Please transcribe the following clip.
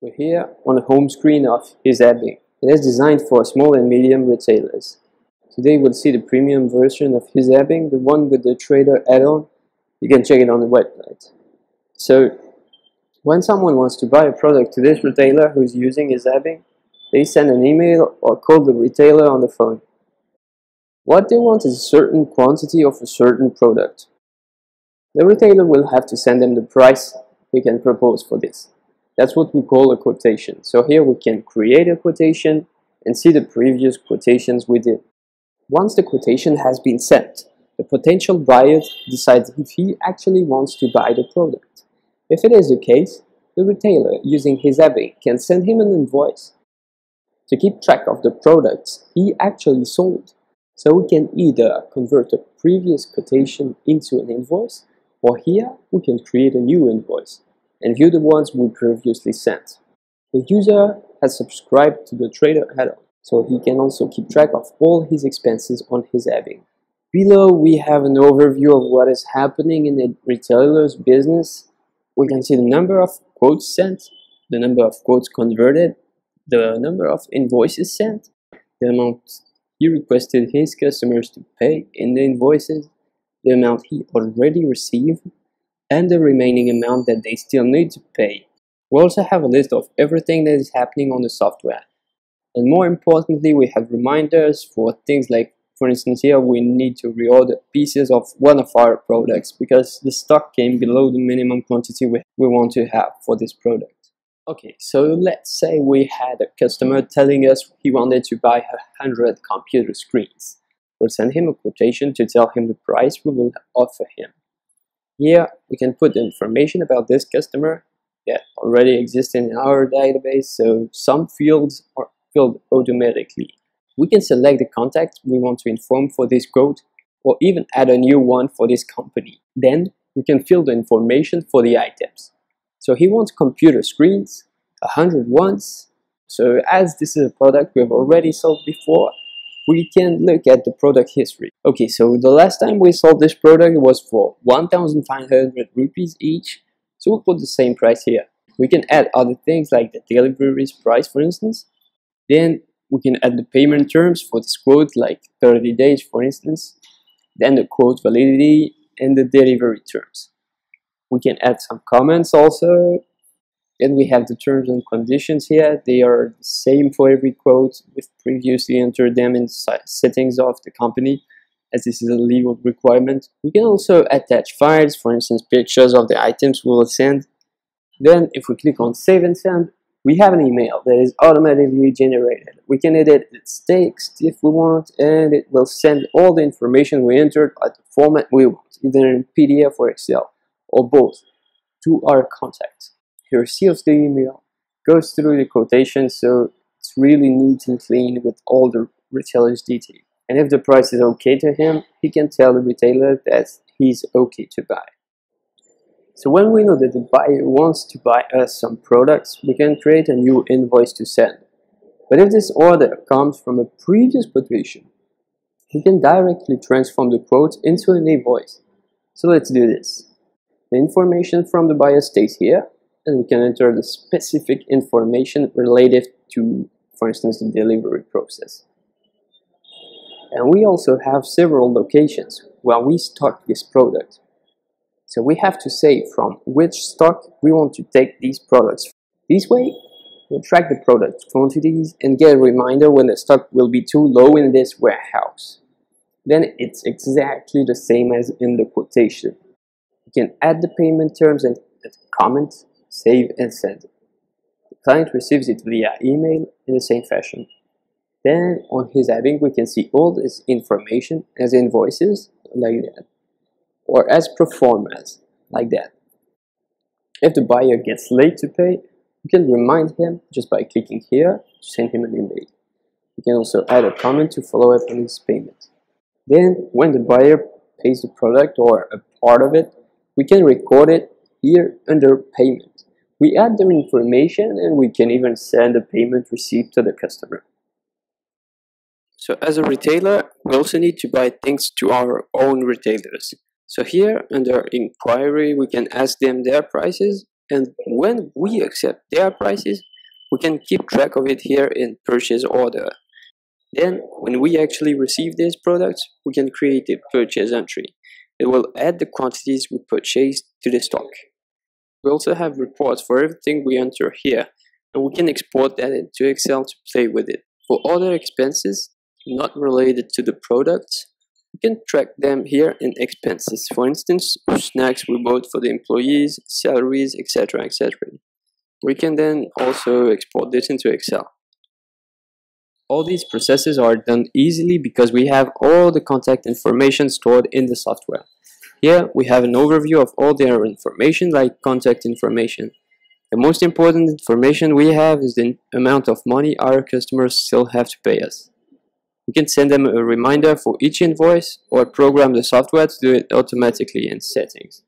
We're here on the home screen of Hisabing. It is designed for small and medium retailers. Today we'll see the premium version of Hisabing, the one with the trader add-on. You can check it on the website. So, when someone wants to buy a product to this retailer who's using Hisabing, they send an email or call the retailer on the phone. What they want is a certain quantity of a certain product. The retailer will have to send them the price we can propose for this. That's what we call a quotation. So here we can create a quotation and see the previous quotations we did. Once the quotation has been sent, the potential buyer decides if he actually wants to buy the product. If it is the case, the retailer using Hisabing can send him an invoice to keep track of the products he actually sold. So we can either convert a previous quotation into an invoice, or here we can create a new invoice and view the ones we previously sent. The user has subscribed to the trader add-on, so he can also keep track of all his expenses on Hisabing. Below we have an overview of what is happening in the retailer's business. We can see the number of quotes sent, the number of quotes converted, the number of invoices sent, the amount he requested his customers to pay in the invoices, the amount he already received, and the remaining amount that they still need to pay. We also have a list of everything that is happening on the software. And more importantly, we have reminders for things like, for instance, here we need to reorder pieces of one of our products because the stock came below the minimum quantity we want to have for this product. Okay, so let's say we had a customer telling us he wanted to buy 100 computer screens. We'll send him a quotation to tell him the price we will offer him. Here we can put the information about this customer that already exists in our database, so some fields are filled automatically. We can select the contact we want to inform for this quote, or even add a new one for this company. Then we can fill the information for the items. So he wants computer screens, 100 ones. So as this is a product we've already sold before, we can look at the product history. Okay, so the last time we sold this product was for 1,500 rupees each. So we'll put the same price here. We can add other things like the delivery price, for instance. Then we can add the payment terms for this quote, like 30 days, for instance. Then the quote validity and the delivery terms. We can add some comments also. Then we have the terms and conditions here. They are the same for every quote. We've previously entered them in settings of the company, as this is a legal requirement. We can also attach files, for instance, pictures of the items we will send. Then if we click on Save and Send, we have an email that is automatically generated. We can edit its text if we want, and it will send all the information we entered at the format we want, either in PDF or Excel, or both, to our contact. He receives the email, goes through the quotation, so it's really neat and clean with all the retailer's detail. And if the price is okay to him, he can tell the retailer that he's okay to buy. So when we know that the buyer wants to buy us some products, we can create a new invoice to send. But if this order comes from a previous quotation, he can directly transform the quote into an invoice. So let's do this. The information from the buyer stays here, and we can enter the specific information related to, for instance, the delivery process. And we also have several locations where we stock this product. So we have to say from which stock we want to take these products. This way, we'll track the product quantities and get a reminder when the stock will be too low in this warehouse. Then it's exactly the same as in the quotation. We can add the payment terms and comment, save and send. The client receives it via email in the same fashion. Then on Hisabing we can see all this information as invoices, like that, or as pro formas, like that. If the buyer gets late to pay, we can remind him just by clicking here to send him an email. We can also add a comment to follow up on his payment. Then when the buyer pays the product or a part of it, we can record it here under payment. We add the information and we can even send a payment receipt to the customer. So as a retailer, we also need to buy things to our own retailers. So here under inquiry, we can ask them their prices, and when we accept their prices, We can keep track of it here in purchase order. Then, when we actually receive these products, we can create a purchase entry. It will add the quantities we purchased to the stock. We also have reports for everything we enter here, and we can export that into Excel to play with it. For other expenses not related to the products, we can track them here in expenses. For instance, snacks we bought for the employees, salaries, etc. etc. We can then also export this into Excel. All these processes are done easily because we have all the contact information stored in the software. Here we have an overview of all their information, like contact information. The most important information we have is the amount of money our customers still have to pay us. We can send them a reminder for each invoice or program the software to do it automatically in settings.